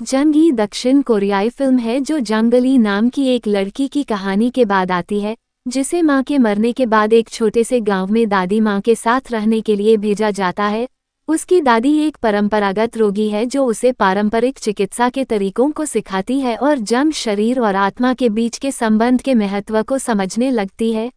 जंगी दक्षिण कोरियाई फिल्म है जो जंगली नाम की एक लड़की की कहानी के बाद आती है, जिसे मां के मरने के बाद एक छोटे से गांव में दादी मां के साथ रहने के लिए भेजा जाता है। उसकी दादी एक परंपरागत रोगी है जो उसे पारंपरिक चिकित्सा के तरीकों को सिखाती है और जंग शरीर और आत्मा के बीच के संबंध के महत्व को समझने लगती है।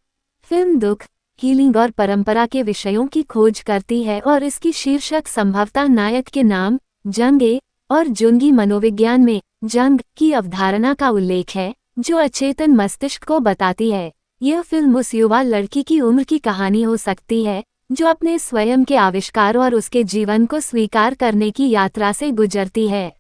फिल्म दुख, हीलिंग और परंपरा के विषयों की खोज करती है और इसकी शीर्षक संभवतः नायक के नाम जंगे और जुंगी मनोविज्ञान में जंग की अवधारणा का उल्लेख है, जो अचेतन मस्तिष्क को बताती है। यह फिल्म उस युवा लड़की की उम्र की कहानी हो सकती है जो अपने स्वयं के आविष्कार और उसके जीवन को स्वीकार करने की यात्रा से गुजरती है।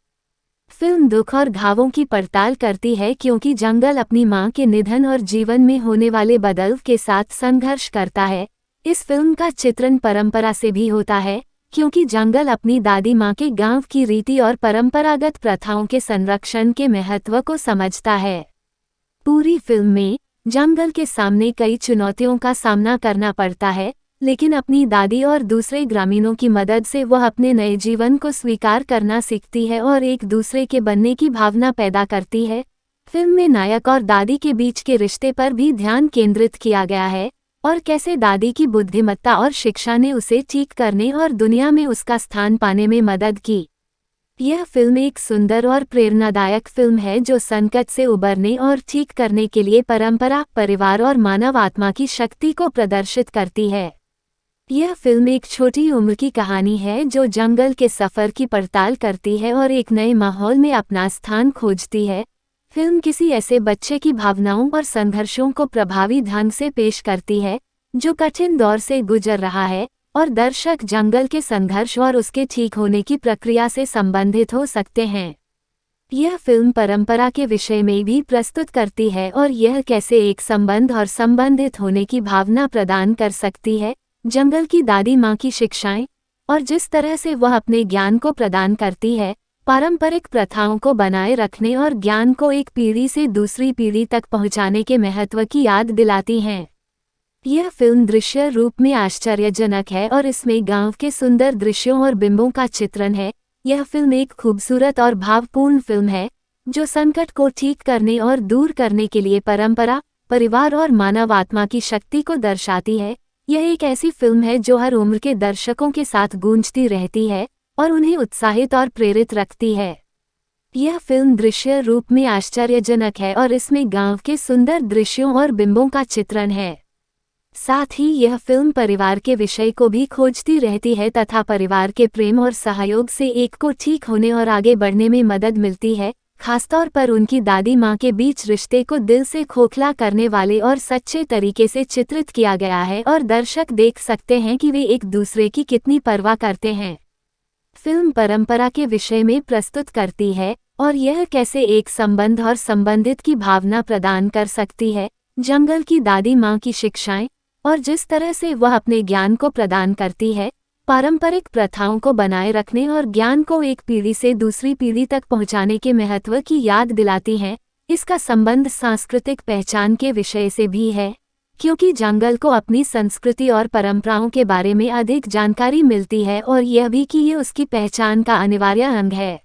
फिल्म दुख और घावों की पड़ताल करती है क्योंकि जंगल अपनी मां के निधन और जीवन में होने वाले बदलाव के साथ संघर्ष करता है। इस फिल्म का चित्रण परंपरा से भी होता है क्योंकि जंगल अपनी दादी मां के गांव की रीति और परंपरागत प्रथाओं के संरक्षण के महत्व को समझता है। पूरी फिल्म में जंगल के सामने कई चुनौतियों का सामना करना पड़ता है, लेकिन अपनी दादी और दूसरे ग्रामीणों की मदद से वह अपने नए जीवन को स्वीकार करना सीखती है और एक दूसरे के बनने की भावना पैदा करती है। फिल्म में नायक और दादी के बीच के रिश्ते पर भी ध्यान केंद्रित किया गया है और कैसे दादी की बुद्धिमत्ता और शिक्षा ने उसे ठीक करने और दुनिया में उसका स्थान पाने में मदद की। यह फिल्म एक सुंदर और प्रेरणादायक फिल्म है जो संकट से उबरने और ठीक करने के लिए परंपरा, परिवार और मानव आत्मा की शक्ति को प्रदर्शित करती है। यह फिल्म एक छोटी उम्र की कहानी है जो जंगल के सफर की पड़ताल करती है और एक नए माहौल में अपना स्थान खोजती है। फिल्म किसी ऐसे बच्चे की भावनाओं और संघर्षों को प्रभावी ढंग से पेश करती है जो कठिन दौर से गुजर रहा है, और दर्शक जंगल के संघर्ष और उसके ठीक होने की प्रक्रिया से संबंधित हो सकते हैं। यह फिल्म परंपरा के विषय में भी प्रस्तुत करती है और यह कैसे एक संबंध और संबंधित होने की भावना प्रदान कर सकती है। जंगल की दादी माँ की शिक्षाएं और जिस तरह से वह अपने ज्ञान को प्रदान करती है, पारंपरिक प्रथाओं को बनाए रखने और ज्ञान को एक पीढ़ी से दूसरी पीढ़ी तक पहुंचाने के महत्व की याद दिलाती हैं। यह फिल्म दृश्य रूप में आश्चर्यजनक है और इसमें गांव के सुंदर दृश्यों और बिंबों का चित्रण है। यह फिल्म एक खूबसूरत और भावपूर्ण फिल्म है जो संकट को ठीक करने और दूर करने के लिए परंपरा, परिवार और मानव आत्मा की शक्ति को दर्शाती है। यह एक ऐसी फिल्म है जो हर उम्र के दर्शकों के साथ गूंजती रहती है और उन्हें उत्साहित और प्रेरित रखती है। यह फिल्म दृश्य रूप में आश्चर्यजनक है और इसमें गांव के सुंदर दृश्यों और बिंबों का चित्रण है। साथ ही यह फिल्म परिवार के विषय को भी खोजती रहती है तथा परिवार के प्रेम और सहयोग से एक को ठीक होने और आगे बढ़ने में मदद मिलती है। खासतौर पर उनकी दादी माँ के बीच रिश्ते को दिल से खोखला करने वाले और सच्चे तरीके से चित्रित किया गया है और दर्शक देख सकते हैं कि वे एक दूसरे की कितनी परवाह करते हैं। फिल्म परंपरा के विषय में प्रस्तुत करती है और यह कैसे एक संबंध और संबंधित की भावना प्रदान कर सकती है। जंगल की दादी माँ की शिक्षाएं और जिस तरह से वह अपने ज्ञान को प्रदान करती है, पारंपरिक प्रथाओं को बनाए रखने और ज्ञान को एक पीढ़ी से दूसरी पीढ़ी तक पहुंचाने के महत्व की याद दिलाती हैं। इसका संबंध सांस्कृतिक पहचान के विषय से भी है, क्योंकि जंगल को अपनी संस्कृति और परंपराओं के बारे में अधिक जानकारी मिलती है और यह भी कि ये उसकी पहचान का अनिवार्य अंग है।